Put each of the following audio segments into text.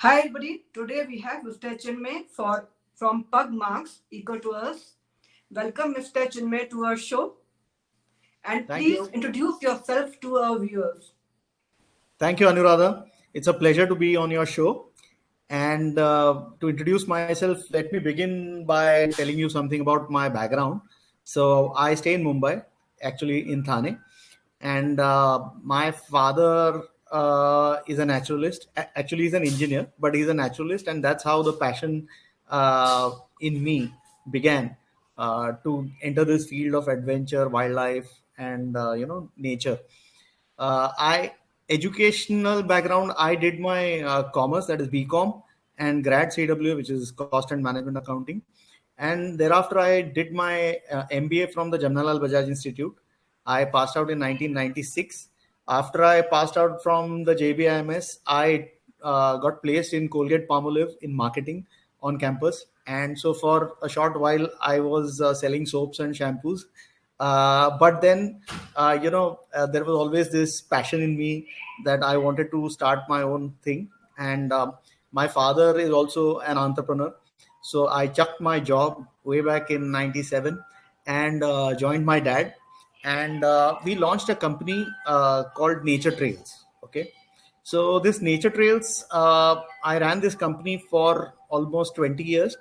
Hi everybody, today we have Mr. Chinmay from Pug Marks Eco Tours. Welcome Mr. Chinmay to our show and Thank please you. introduce yourself to our viewers. Thank you, Anuradha. It's a pleasure to be on your show. And to introduce myself, let me begin by telling you something about my background. So, I stay in Mumbai, actually in Thane. And my father is a naturalist. Actually, he's an engineer, but he's a naturalist. And that's how the passion in me began to enter this field of adventure, wildlife, and, nature. I educational background. I did my commerce, that is BCom, and grad CW, which is cost and management accounting. And thereafter, I did my MBA from the Jamnalal Bajaj Institute. I passed out in 1996. After I passed out from the JBIMS, I got placed in Colgate Palmolive in marketing on campus. And so for a short while, I was selling soaps and shampoos. But then, there was always this passion in me that I wanted to start my own thing. And my father is also an entrepreneur. So I chucked my job way back in 97 and joined my dad. And we launched a company called Nature Trails. Okay. So this Nature Trails, I ran this company for almost 20 years.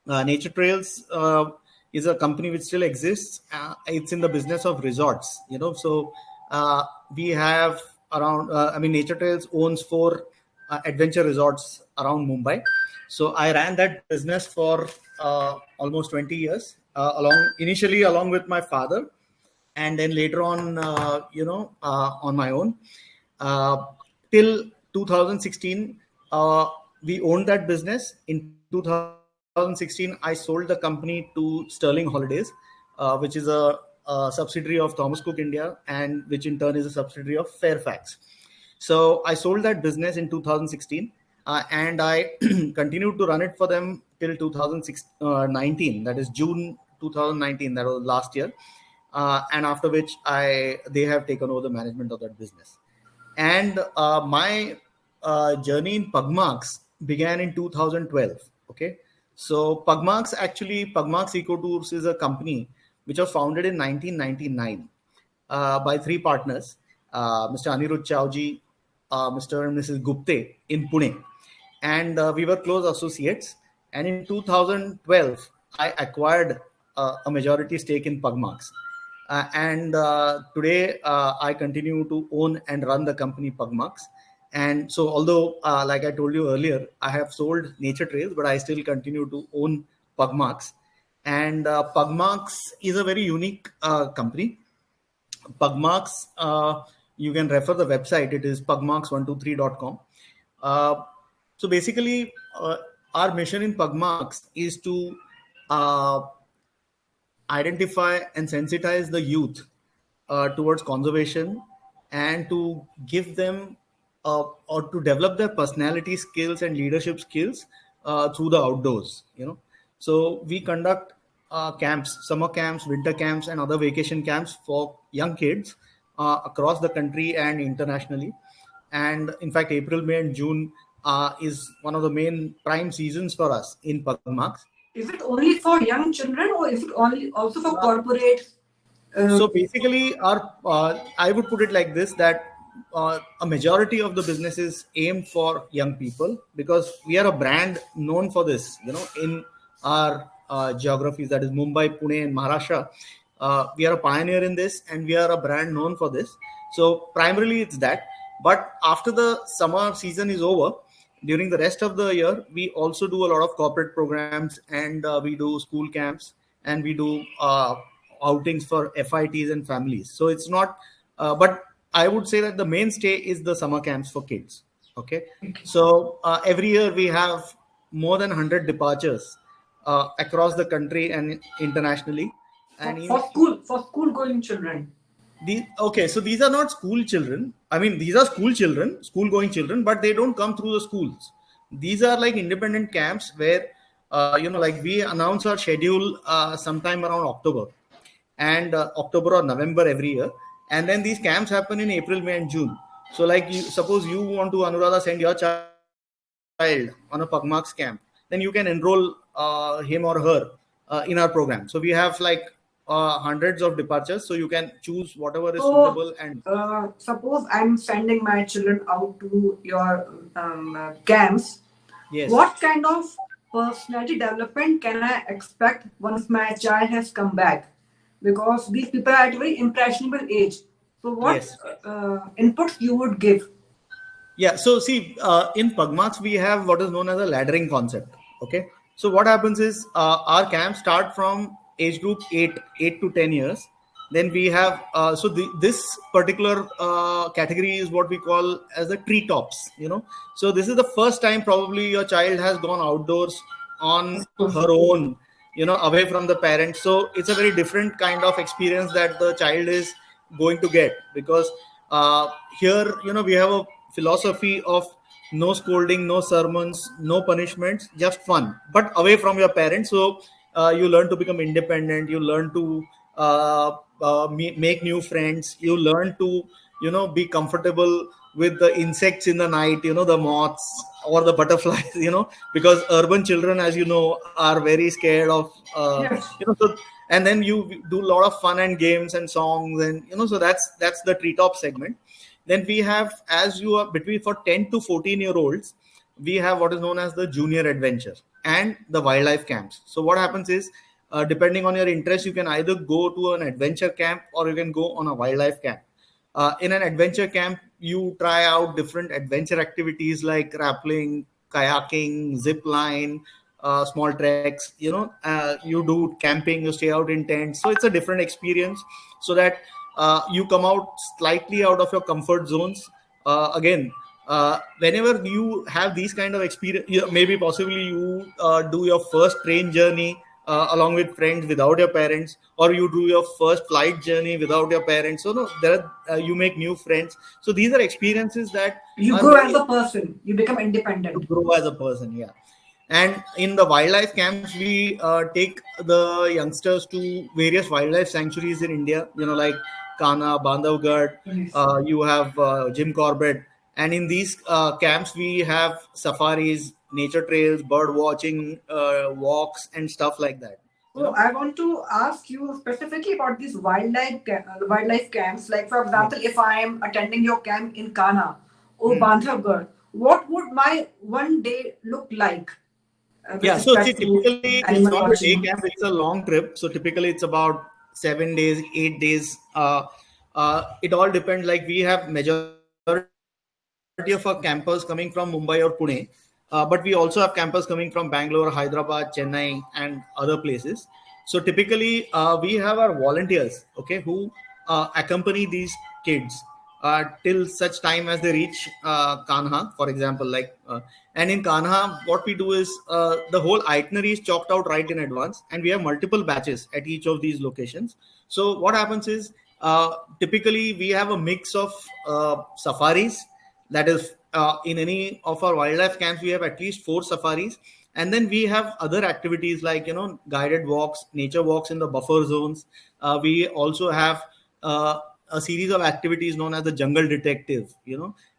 Nature Trails is a company which still exists. It's in the business of resorts, So we have around. Nature Trails owns four adventure resorts around Mumbai. So I ran that business for almost 20 years, along with my father, and then later on, on my own. Uh, Till 2016, we owned that business. In 2016, I sold the company to Sterling Holidays, which is a subsidiary of Thomas Cook India, and which in turn is a subsidiary of Fairfax. So I sold that business in 2016, and I continued to run it for them till 2019. That is June 2019. That was last year, and after which they have taken over the management of that business. And my journey in Pugmarks began in 2012. Okay, so Pugmarks Eco Tours is a company which was founded in 1999 by three partners, Mr. Anirudh Chowji, Mr. and Mrs. Gupte in Pune. And we were close associates. And in 2012, I acquired a majority stake in Pugmarks. And today, I continue to own and run the company Pugmarks. And so, although, like I told you earlier, I have sold Nature Trails, but I still continue to own Pugmarks. And Pugmarks is a very unique company. Pugmarks, you can refer the website. It is pugmarks123.com. Uh, so basically, our mission in Pugmarks is to uh, identify and sensitize the youth towards conservation, and to give them or to develop their personality skills and leadership skills through the outdoors. So we conduct camps, summer camps, winter camps, and other vacation camps for young kids across the country and internationally. And in fact, April, May, and June is one of the main prime seasons for us in Pugmarks. Is it only for young children or is it only also for corporates? So basically, I would put it like this, that a majority of the businesses aim for young people, because we are a brand known for this. In our geographies, that is Mumbai, Pune, and Maharashtra, we are a pioneer in this, and we are a brand known for this. So primarily, it's that. But after the summer season is over, during the rest of the year, we also do a lot of corporate programs, and we do school camps, and we do outings for FITs and families. So it's not, but I would say that the mainstay is the summer camps for kids. Okay. So every year we have more than 100 departures across the country and internationally. And For school going children. So these are not school children. I mean, these are school going children, but they don't come through the schools. These are like independent camps where, like we announce our schedule sometime around October, and October or November every year. And then these camps happen in April, May, and June. So, like, suppose you want to, Anuradha, send your child to Pugmarks, on a Pugmarks camp, then you can enroll him or her in our program. So we have like hundreds of departures, so you can choose whatever is So, suitable. And suppose I'm sending my children out to your camps. yes, What kind of personality development can I expect once my child has come back? Because these people are at a very impressionable age. So, what yes. inputs you would give? Yeah, so see, in Pugmarks, we have what is known as a laddering concept. Okay, so what happens is our camps start from age group 8 to 10 years. Then we have this particular category is what we call as the treetops. So this is the first time probably your child has gone outdoors on her own. Away from the parents. So it's a very different kind of experience that the child is going to get, because here we have a philosophy of no scolding, no sermons, no punishments, just fun, but away from your parents. So you learn to become independent, you learn to make new friends, you learn to be comfortable with the insects in the night, the moths or the butterflies, because urban children, as you know, are very scared of Yes. so, and then you do a lot of fun and games and songs, and so that's the treetop segment. Then we have, as you are between for 10 to 14 year olds, we have what is known as the junior adventure and the wildlife camps. So what happens is, depending on your interest, you can either go to an adventure camp or you can go on a wildlife camp. In an adventure camp, you try out different adventure activities like rappelling, kayaking, zip line, small treks. You do camping, you stay out in tents. So it's a different experience, so that you come out slightly out of your comfort zones. Again, whenever you have these kind of experience, maybe possibly you do your first train journey along with friends without your parents, or you do your first flight journey without your parents. So no, you make new friends. So these are experiences that You are grow very as a person, you become to independent. grow as a person. Yeah. And in the wildlife camps, we take the youngsters to various wildlife sanctuaries in India, like Kana, Bandhavgarh. Yes. You have Jim Corbett. And in these camps, we have safaris, nature trails, bird watching, walks, and stuff like that. you So know I want to ask you specifically about these wildlife camps. Like for yeah. example, if I am attending your camp in Kana or Hmm. Bandhavgarh, what would my one day look like with Yeah, so see, respect to typically it's animal not a day watching? camp; it's a long trip. So typically it's about 7 days, 8 days. It all depends. Like we have majority of our campers coming from Mumbai or Pune, but we also have campers coming from Bangalore, Hyderabad, Chennai, and other places. So typically we have our volunteers, okay, who accompany these kids till such time as they reach Kanha, for example. And in Kanha, what we do is the whole itinerary is chalked out right in advance, and we have multiple batches at each of these locations. So what happens is, typically we have a mix of safaris. That is, in any of our wildlife camps, we have at least 4 safaris, and then we have other activities like guided walks, nature walks in the buffer zones. We also have a series of activities known as the jungle detective,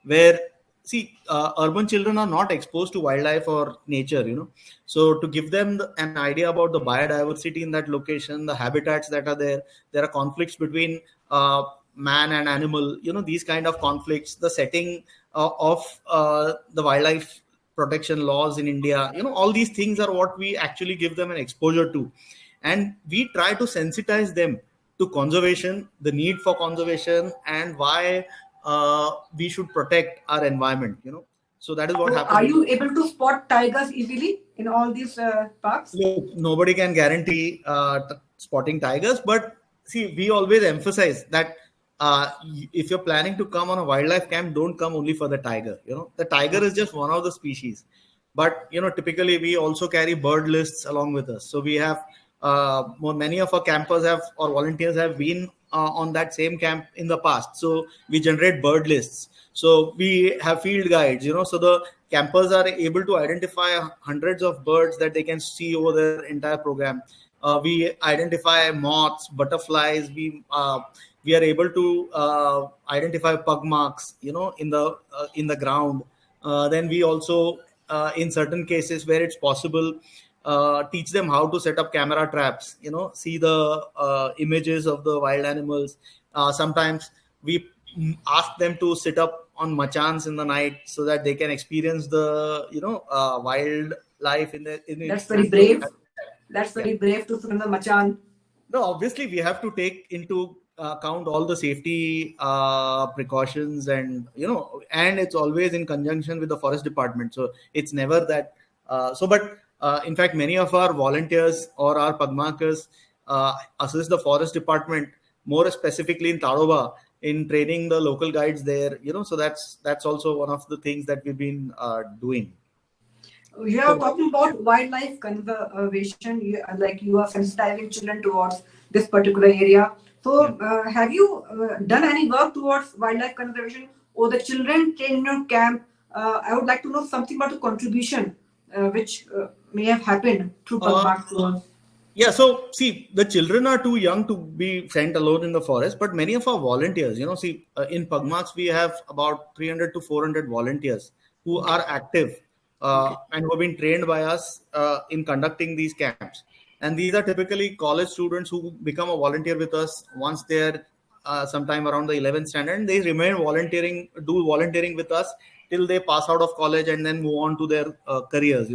where see, urban children are not exposed to wildlife or nature. So to give them an idea about the biodiversity in that location, the habitats that are there are conflicts between man and animal, these kind of conflicts, the setting of the wildlife protection laws in India, all these things are what we actually give them an exposure to. And we try to sensitize them to conservation, the need for conservation, and why we should protect our environment. So that is what So happens are in you the able to spot tigers easily in all these parks? Look, nobody can guarantee spotting tigers, but see, we always emphasize that if you're planning to come on a wildlife camp, don't come only for the tiger. The tiger is just one of the species, but typically we also carry bird lists along with us. So we have many of our campers have or volunteers have been on that same camp in the past. So we generate bird lists. So we have field guides. So the campers are able to identify hundreds of birds that they can see over their entire program. We identify moths, butterflies. We are able to identify pug marks, in the ground. Then we also in certain cases where it's possible, teach them how to set up camera traps, see the images of the wild animals. Sometimes we ask them to sit up on machans in the night so that they can experience the wildlife in That's its very natural brave. habitat. That's Yeah. very brave to sit in the machan. No, obviously we have to take into account all the safety precautions, and and it's always in conjunction with the forest department. So it's never that. But in fact, many of our volunteers or our pagmakers assist the forest department more specifically in Tadoba in training the local guides there. So that's also one of the things that we've been doing. You are So talking about wildlife conservation, like you are sensitizing children towards this particular area. yeah. So, have you done any work towards wildlife conservation or the children trained in your camp? I would like to know something about the contribution which may have happened through Uh, Pagmak towards. Yeah, so see, the children are too young to be sent alone in the forest, but many of our volunteers, in Pagmaks, we have about 300 to 400 volunteers who Okay. are active Okay. and who have been trained by us in conducting these camps. And these are typically college students who become a volunteer with us once they're sometime around the 11th standard, and they remain do volunteering with us till they pass out of college and then move on to their careers.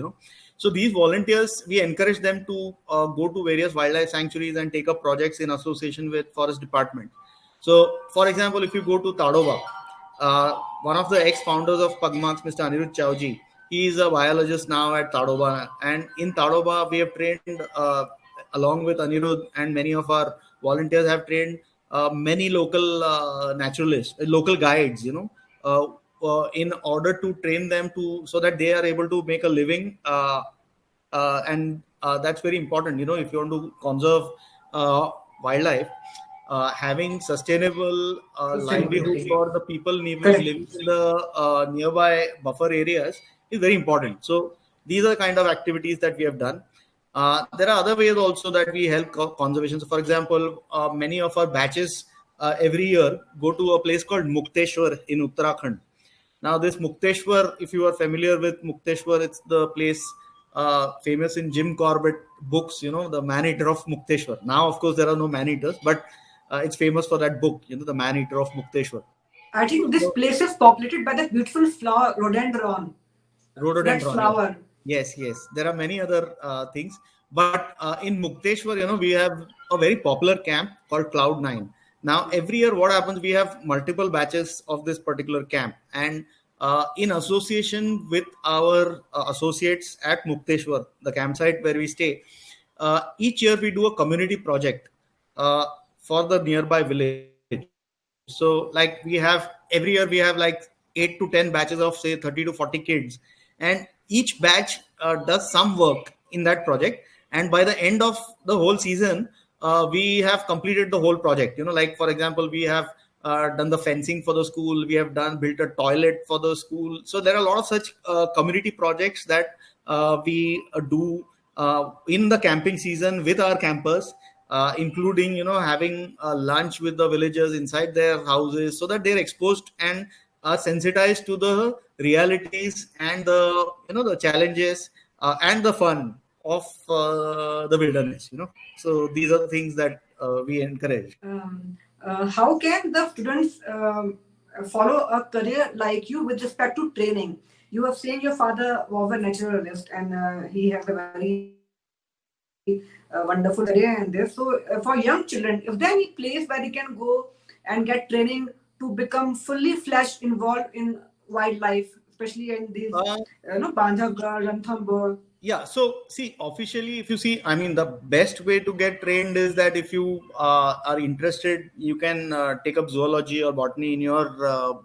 So these volunteers, we encourage them to go to various wildlife sanctuaries and take up projects in association with forest department. So, for example, if you go to Tadoba, one of the ex-founders of Pagmaks, Mr. Anirudh Chowji, he is a biologist now at Tadoba. And in Tadoba, we have trained, along with Anirudh, and many of our volunteers have trained many local naturalists, local guides, in order to train them so that they are able to make a living. And that's very important. If you want to conserve wildlife, having sustainable livelihood Sustainability. for the people Correct. living in the nearby buffer areas is very important. So these are the kind of activities that we have done. There are other ways also that we help conservation. So, for example, many of our batches every year go to a place called Mukteshwar in Uttarakhand. Now, this Mukteshwar, if you are familiar with Mukteshwar, it's the place famous in Jim Corbett books, the man eater of Mukteshwar. Now, of course, there are no man eaters, but it's famous for that book, the man eater of Mukteshwar. I think this So, place is populated by the beautiful flower rhododendron. Red rhododendron, yes. flower. Yes, yes. There are many other things. But in Mukteshwar, we have a very popular camp called Cloud9. Now, every year, what happens, we have multiple batches of this particular camp. And in association with our associates at Mukteshwar, the campsite where we stay, each year we do a community project for the nearby village. So, like every year we have like 8 to 10 batches of say 30 to 40 kids, and each batch does some work in that project. And by the end of the whole season, we have completed the whole project. Like for example, we have done the fencing for the school, we have built a toilet for the school. So there are a lot of such community projects that we do in the camping season with our campers, including having lunch with the villagers inside their houses, so that they're exposed and are sensitized to the realities and the challenges and the fun of the wilderness. So these are the things that we encourage. How can the students follow a career like you with respect to training? You have seen your father was a naturalist and he has a very wonderful career in this. So, for young children, is there any place where they can go and get training to become fully fledged involved in wildlife, especially in these, Uh, Bandhavgarh, Ranthambore? Yeah, so see, officially, if you see, I mean, the best way to get trained is that if you are interested, you can take up zoology or botany in your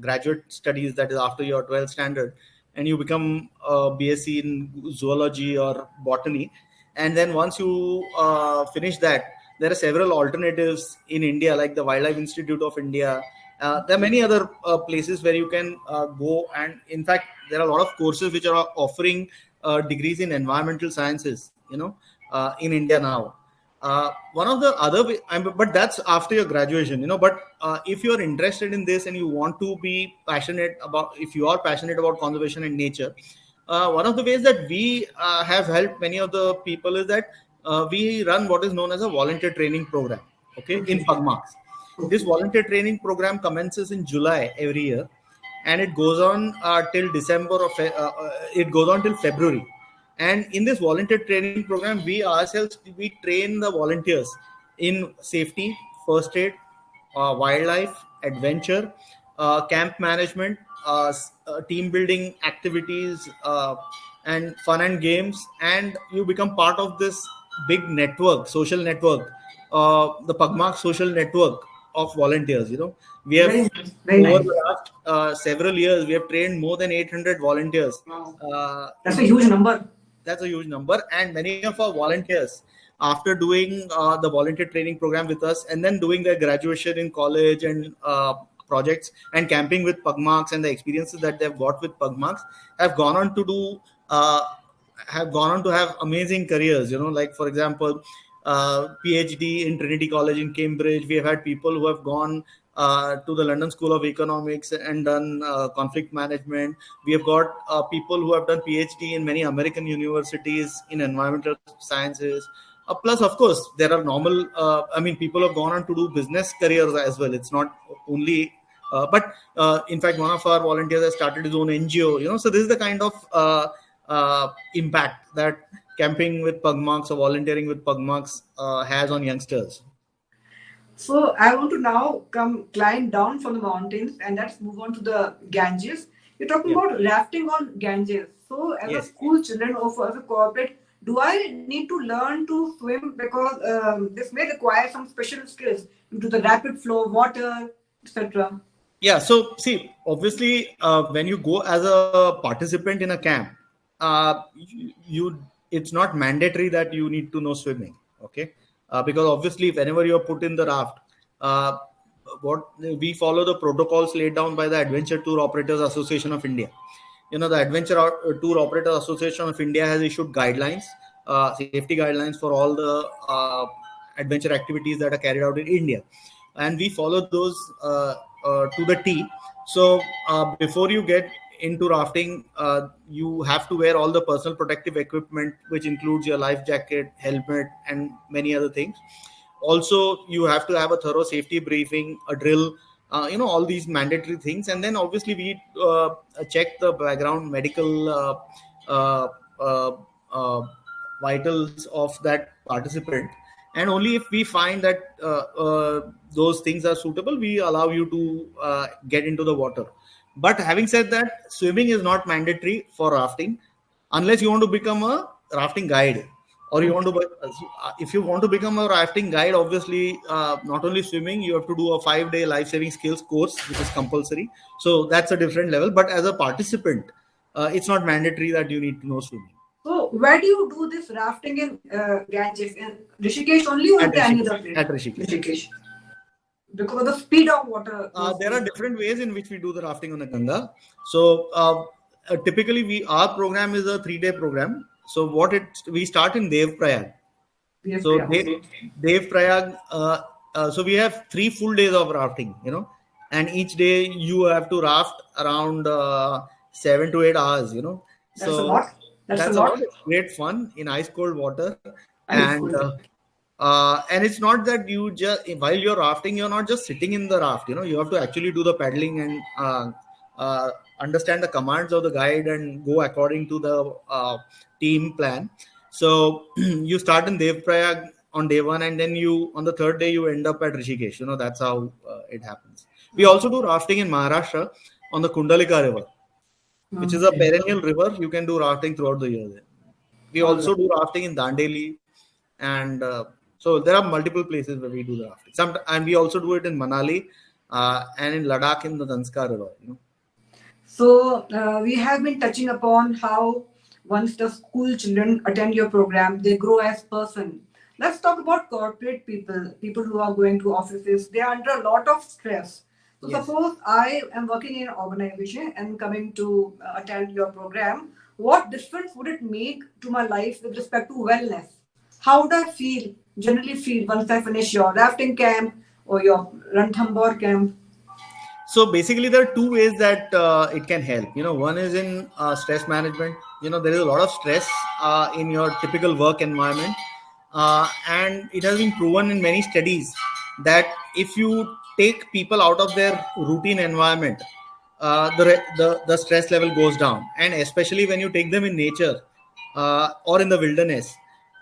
graduate studies, that is after your 12th standard, and you become a BSc in zoology or botany. And then once you finish that, there are several alternatives in India, like the Wildlife Institute of India. There are many other places where you can go, and in fact, there are a lot of courses which are offering degrees in environmental sciences, in India now. One of the other but that's after your graduation, but if you're interested in this and you want to be passionate about, if you are passionate about conservation and nature, one of the ways that we have helped many of the people is that we run what is known as a volunteer training program, okay, in Pugmarks. This volunteer training program commences in July every year, and it goes on till December it goes on till February. And in this volunteer training program, we train the volunteers in safety, first aid, wildlife, adventure, camp management, team building activities, and fun and games. And you become part of this big network, social network, the Pugmark social network of volunteers. We have Very nice. Very over nice. the last several years, we have trained more than 800 volunteers. Wow. In That's a huge number. That's a huge number. And many of our volunteers, after doing the volunteer training program with us and then doing their graduation in college and projects and camping with Pugmarks and the experiences that they've got with Pugmarks, have gone on to do have amazing careers. Like, for example, PhD in Trinity College in Cambridge. We have had people who have gone to the London School of Economics and done conflict management. We have got people who have done PhD in many American universities in environmental sciences. Plus, of course, there are normal, people have gone on to do business careers as well. It's not only, but in fact, one of our volunteers has started his own NGO, so this is the kind of impact that camping with Pugmarks or volunteering with Pugmarks has on youngsters. So I want to now climb down from the mountains and let's move on to the Ganges. You're talking about rafting on Ganges. So as a school children or as a corporate, do I need to learn to swim? Because this may require some special skills due to the rapid flow of water, etc. Yeah. So see, obviously, when you go as a participant in a camp, it's not mandatory that you need to know swimming. Okay. Because obviously, whenever you're put in the raft, what we follow the protocols laid down by the Adventure Tour Operators Association of India. The Adventure Tour Operators Association of India has issued guidelines, safety guidelines for all the adventure activities that are carried out in India, and we follow those to the T. So before you get into rafting, you have to wear all the personal protective equipment, which includes your life jacket, helmet, and many other things. Also, you have to have a thorough safety briefing, a drill, all these mandatory things. And then obviously we check the background medical vitals of that participant. And only if we find that those things are suitable, we allow you to get into the water. But having said that, swimming is not mandatory for rafting unless you want to become a rafting guide, or you want to. If you want to become a rafting guide, obviously, not only swimming, you have to do a 5-day life-saving skills course, which is compulsory. So that's a different level. But as a participant, it's not mandatory that you need to know swimming. So where do you do this rafting in Ganges? In Rishikesh only, or At any other place? At Rishikesh. Rishikesh. Because of the speed of water. There are different ways in which we do the rafting on the Ganga. So typically, our program is a 3-day program. So we start in Dev Prayag. So Dev Prayag. So we have 3 full days of rafting. And each day you have to raft around 7 to 8 hours. That's a lot. That's a lot. It's great fun in ice cold water. And it's not that you just, while you're rafting, you're not just sitting in the raft. You have to actually do the paddling and understand the commands of the guide and go according to the team plan. So you start in Dev Prayag on day 1, and then on the 3rd day you end up at Rishikesh. That's how it happens. We also do rafting in Maharashtra on the Kundalika River, which is a perennial river. You can do rafting throughout the year there. We also do rafting in Dandeli, and so there are multiple places where we do the rafting. And we also do it in Manali and in Ladakh in the Danskar River. So we have been touching upon how once the school children attend your program, they grow as person. Let's talk about corporate people who are going to offices. They are under a lot of stress. So suppose I am working in an organization and coming to attend your program. What difference would it make to my life with respect to wellness? How would I feel generally feel once I finish your rafting camp or your Ranthambore camp? So basically, there are two ways that it can help. One is in stress management. There is a lot of stress in your typical work environment, and it has been proven in many studies that if you take people out of their routine environment, the stress level goes down, and especially when you take them in nature or in the wilderness,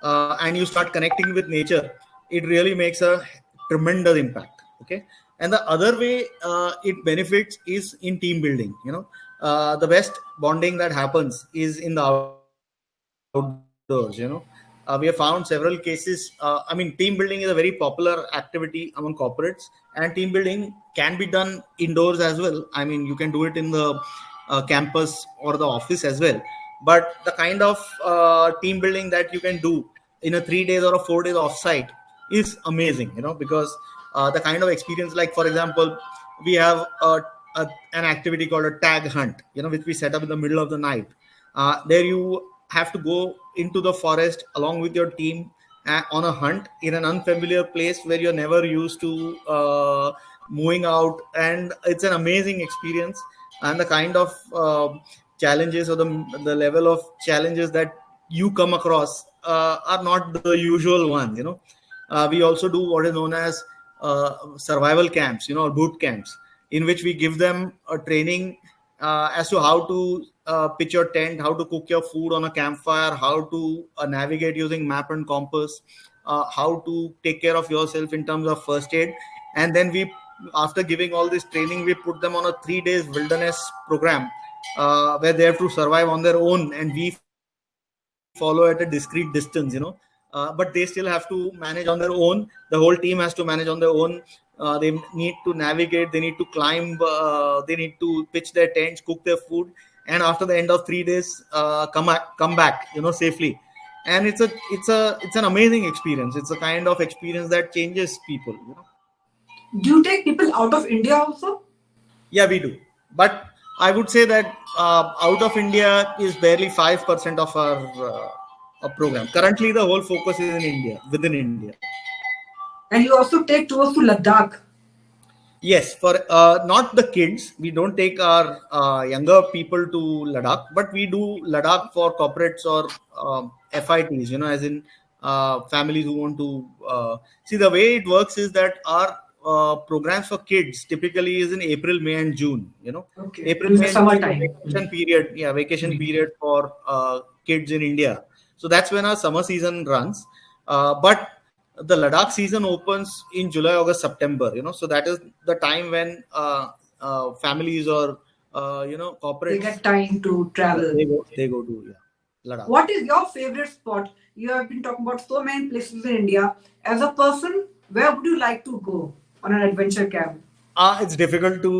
and you start connecting with nature, it really makes a tremendous impact. Okay. And the other way it benefits is in team building. The best bonding that happens is in the outdoors. We have found several cases. I mean, team building is a very popular activity among corporates, and team building can be done indoors as well. I mean, you can do it in the campus or the office as well. But the kind of team building that you can do in a 3 days or a 4 days offsite is amazing, because the kind of experience, like for example, we have an activity called a tag hunt, which we set up in the middle of the night. There you have to go into the forest along with your team on a hunt in an unfamiliar place where you're never used to moving out, and it's an amazing experience. And the kind of challenges, or the level of challenges that you come across are not the usual ones. We also do what is known as survival camps, or boot camps, in which we give them a training as to how to pitch your tent, how to cook your food on a campfire, how to navigate using map and compass, how to take care of yourself in terms of first aid. And then after giving all this training, we put them on a 3 days wilderness program where they have to survive on their own, and we follow at a discrete distance. But they still have to manage on their own. The whole team has to manage on their own. They need to navigate, they need to climb, they need to pitch their tents, cook their food, and after the end of 3 days, come back, safely. And it's an amazing experience. It's a kind of experience that changes people. Do you take people out of India also? Yeah, we do. But I would say that out of India is barely 5% of our program. Currently, the whole focus is in India, within India. And you also take tours to Ladakh. Yes, for not the kids. We don't take our younger people to Ladakh, but we do Ladakh for corporates or FITs, as in families who want to see. The way it works is that our programs for kids typically is in April, May, and June. Okay. April, May, summertime. Vacation period. Yeah, vacation period for kids in India. So that's when our summer season runs. But the Ladakh season opens in July, August, September. So that is the time when families or corporates, they get time to travel. They go to Ladakh. What is your favorite spot? You have been talking about so many places in India. As a person, where would you like to go on an adventure camp? It's difficult to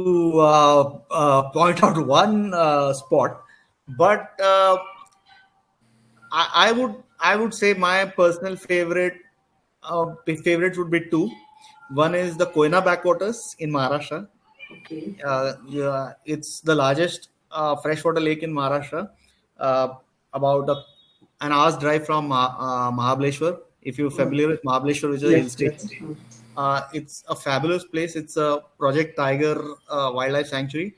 point out one spot, but I would say my personal favorites would be two. One is the Koyna backwaters in Maharashtra. Okay. Yeah, it's the largest freshwater lake in Maharashtra. About an hour's drive from Mahabaleshwar. If you're familiar with Mahabaleshwar, which is a hill station. It's a fabulous place. It's a Project Tiger wildlife sanctuary.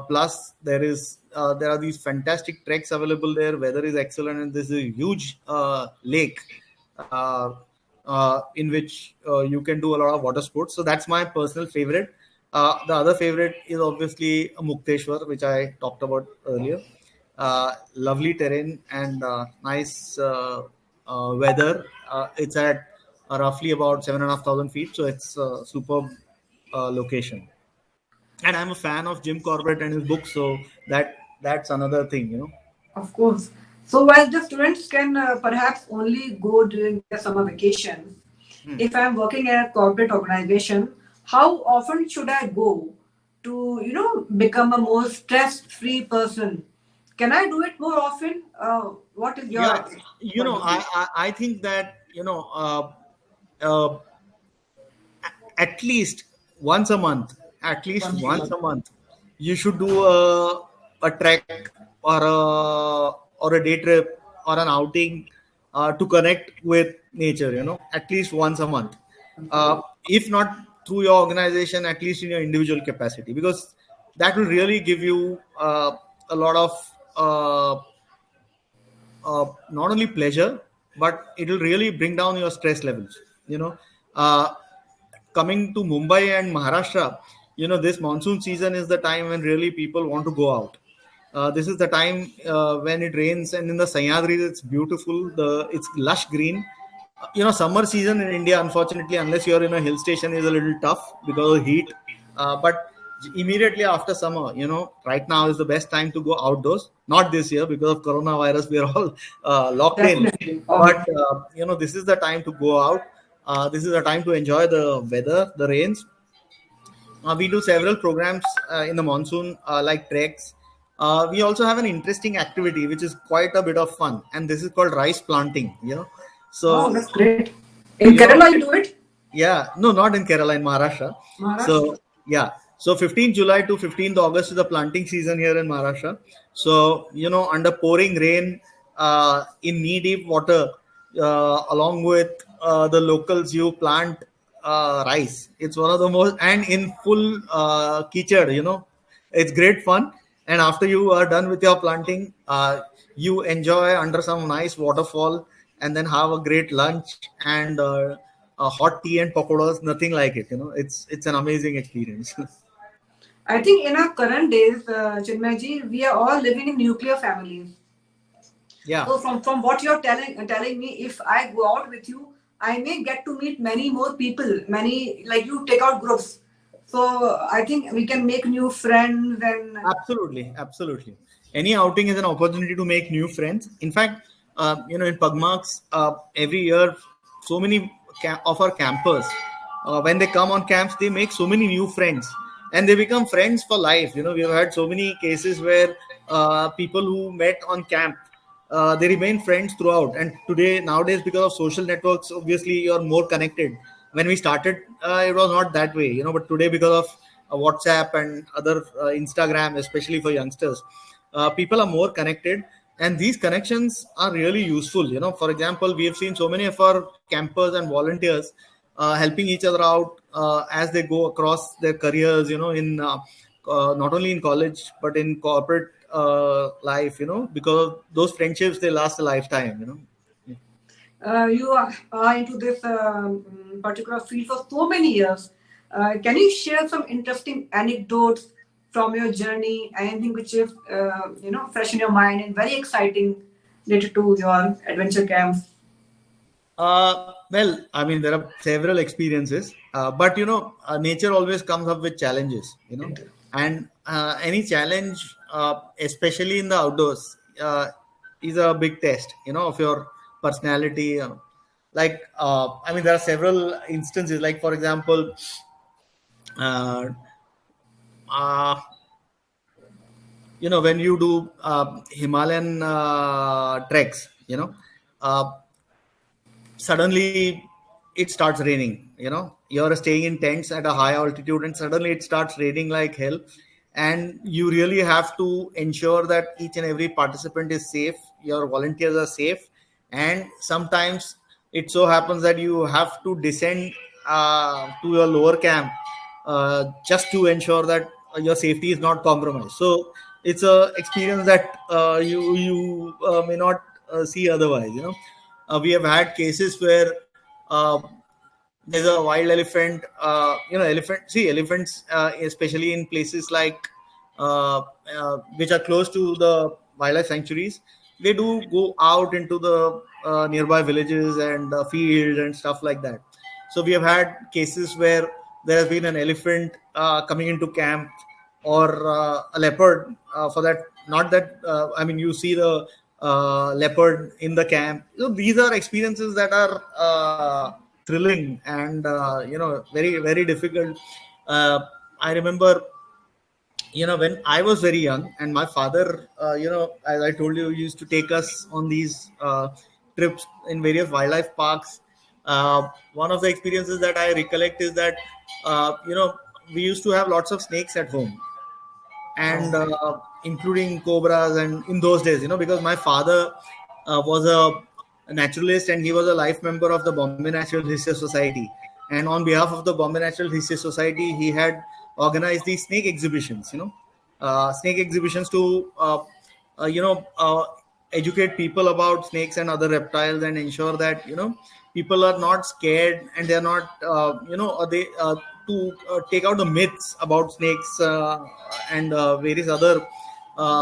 Plus, there are these fantastic treks available there. Weather is excellent, and this is a huge lake in which you can do a lot of water sports. So that's my personal favorite. The other favorite is obviously Mukteshwar, which I talked about earlier. Lovely terrain and nice weather. It's at roughly about 7,500 feet, so it's a superb location. And I'm a fan of Jim Corbett and his books, so that's another thing. Of course. So while the students can perhaps only go during their summer vacations, if I'm working at a corporate organization, how often should I go to become a more stress-free person? Can I do it more often? What is your? I think that at least once a month. At least once a month, you should do a trek or a day trip or an outing to connect with nature, at least once a month. If not through your organization, at least in your individual capacity, because that will really give you a lot of not only pleasure, but it will really bring down your stress levels. Uh, Coming to Mumbai and Maharashtra, this monsoon season is the time when really people want to go out. This is the time when it rains, and in the Sahyadris, it's beautiful. It's lush green. Summer season in India, unfortunately, unless you're in a hill station, is a little tough because of heat. But immediately after summer, right now is the best time to go outdoors. Not this year because of coronavirus, we are all locked in. Definitely. But this is the time to go out. This is the time to enjoy the weather, the rains. We do several programs in the monsoon, like treks. We also have an interesting activity which is quite a bit of fun, and this is called rice planting. Oh, So that's great. In you know Kerala, you do it? yeah, no, not in Kerala, in Maharashtra. Maharashtra. So yeah, so 15th July to 15th August is the planting season here in Maharashtra. So under pouring rain, in knee deep water, along with the locals, you plant rice. It's one of the most, and in full kichad. It's great fun. And after you are done with your planting, you enjoy under some nice waterfall, and then have a great lunch and hot tea and pakoras. Nothing like it. It's an amazing experience. I think in our current days, Chinmayji, we are all living in nuclear families. Yeah, So from what you're telling me, if I go out with you, I may get to meet many more people. Many, like, you take out groups. So I think we can make new friends and absolutely, absolutely. Any outing is an opportunity to make new friends. In fact, in Pugmarks, every year, so many of our campers, when they come on camps, they make so many new friends, and they become friends for life. We've had so many cases where people who met on camp, they remain friends throughout. And today, nowadays, because of social networks, obviously, you're more connected. When we started, it was not that way, but today, because of WhatsApp and other Instagram, especially for youngsters, people are more connected, and these connections are really useful. For example, we have seen so many of our campers and volunteers helping each other out as they go across their careers, in not only in college but in corporate life, because those friendships, they last a lifetime. you are into this particular field for so many years. Can you share some interesting anecdotes from your journey? Anything which is fresh in your mind and very exciting related to your adventure camps? Well, I mean, there are several experiences, but nature always comes up with challenges, and any challenge, especially in the outdoors, is a big test, of your personality. Like, I mean, there are several instances. Like, for example, uh, uh, when you do Himalayan treks, uh, suddenly it starts raining. You're staying in tents at a high altitude, and suddenly it starts raining like hell, and you really have to ensure that each and every participant is safe, your volunteers are safe. And sometimes it so happens that you have to descend to your lower camp, just to ensure that your safety is not compromised. So it's a experience that you may not see otherwise. We have had cases where uh, there's a wild elephant. Elephants, especially in places like which are close to the wildlife sanctuaries, they do go out into the nearby villages and fields and stuff like that. So we have had cases where there has been an elephant coming into camp, or a leopard, for that. Not that, I mean, you see the leopard in the camp. These are experiences that are thrilling and very, very difficult. uh, I remember, when I was very young, and my father, as I told you, used to take us on these trips in various wildlife parks. One of the experiences that I recollect is that, we used to have lots of snakes at home, and including cobras. And in those days, because my father was a a naturalist, and he was a life member of the Bombay Natural History Society. And on behalf of the Bombay Natural History Society, he had organized these snake exhibitions. Snake exhibitions to educate people about snakes and other reptiles, and ensure that people are not scared, and they are not they to take out the myths about snakes and various other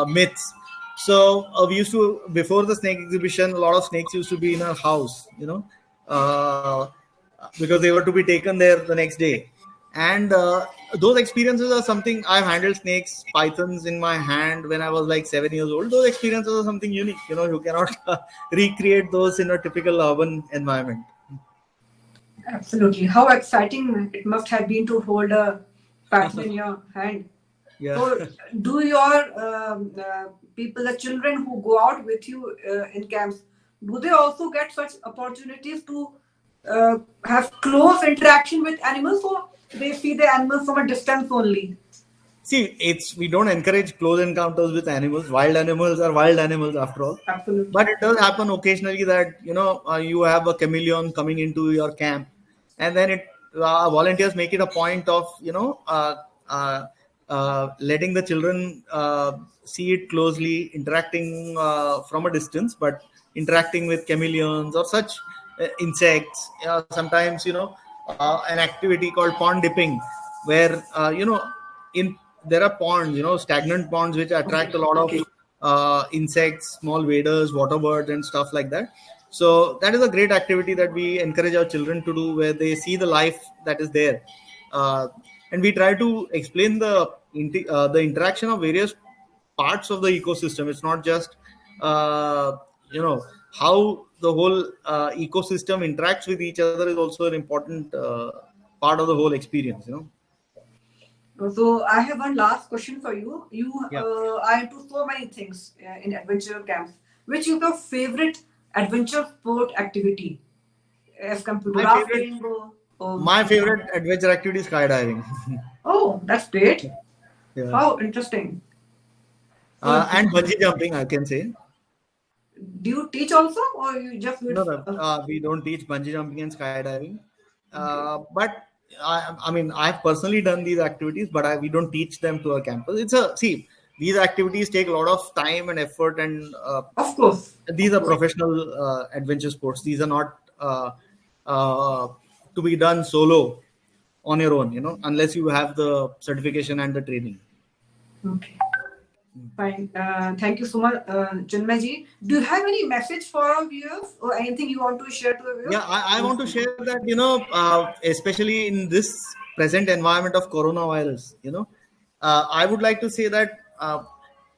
myths. So we used to, before the snake exhibition, a lot of snakes used to be in our house, uh, because they were to be taken there the next day. And those experiences are something. I've handled snakes, pythons in my hand when I was like 7 years old. Those experiences are something unique. You cannot recreate those in a typical urban environment. Absolutely. How exciting it must have been to hold a python in your hand. Yeah. So, do your people, the children who go out with you in camps, do they also get such opportunities to have close interaction with animals, or they see the animals from a distance only? See, we don't encourage close encounters with animals. Wild animals are wild animals after all. Absolutely. But it does happen occasionally that you have a chameleon coming into your camp, and then volunteers make it a point of letting the children see it closely, interacting from a distance, but interacting with chameleons or such insects. Sometimes an activity called pond dipping, where in there are ponds, stagnant ponds, which attract a lot of insects, small waders, water birds, and stuff like that. So that is a great activity that we encourage our children to do, where they see the life that is there, and we try to explain the interaction of various parts of the ecosystem. It's not just how the whole ecosystem interacts with each other is also an important part of the whole experience. So I have one last question for you. Yeah. Are into so many things in adventure camps. Which is your favorite adventure sport activity as compared to rafting? My favorite adventure activity is skydiving. Oh, that's great. Yeah. How interesting. And bungee jumping, I can say. Do you teach also, or you just do it? No, we don't teach bungee jumping and skydiving. But I mean, I've personally done these activities, but we don't teach them to our campus. These activities take a lot of time and effort, and of course, these are professional adventure sports. These are not to be done solo on your own, unless you have the certification and the training. Okay. Fine. Thank you so much, Chinmay ji. Do you have any message for our viewers, or anything you want to share to the viewers? Yeah, I want to share that, especially in this present environment of coronavirus, I would like to say that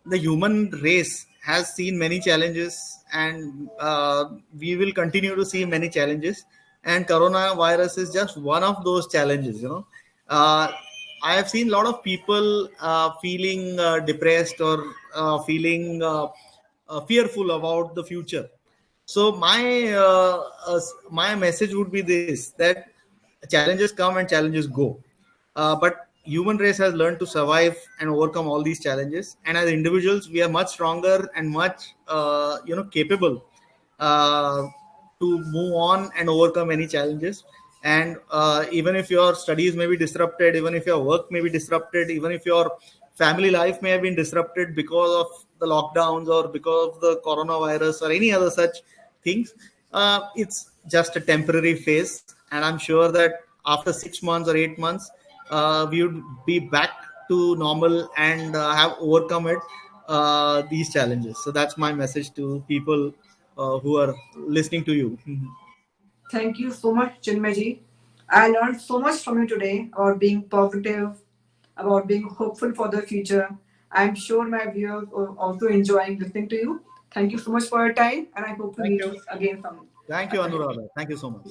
the human race has seen many challenges, and we will continue to see many challenges. And coronavirus is just one of those challenges. I have seen a lot of people feeling depressed or feeling fearful about the future. So my message would be this: that challenges come and challenges go, but human race has learned to survive and overcome all these challenges. And as individuals, we are much stronger and much capable to move on and overcome any challenges. And even if your studies may be disrupted, even if your work may be disrupted, even if your family life may have been disrupted because of the lockdowns or because of the coronavirus or any other such things, it's just a temporary phase. And I'm sure that after 6 months or 8 months, we would be back to normal and have overcome these challenges. So that's my message to people who are listening to you. Thank you so much, Chinmay ji. I learned so much from you today about being positive, about being hopeful for the future. I'm sure my viewers are also enjoying listening to you. Thank you so much for your time, and I hope to meet you again soon. Thank you, Anuradha. Thank you so much.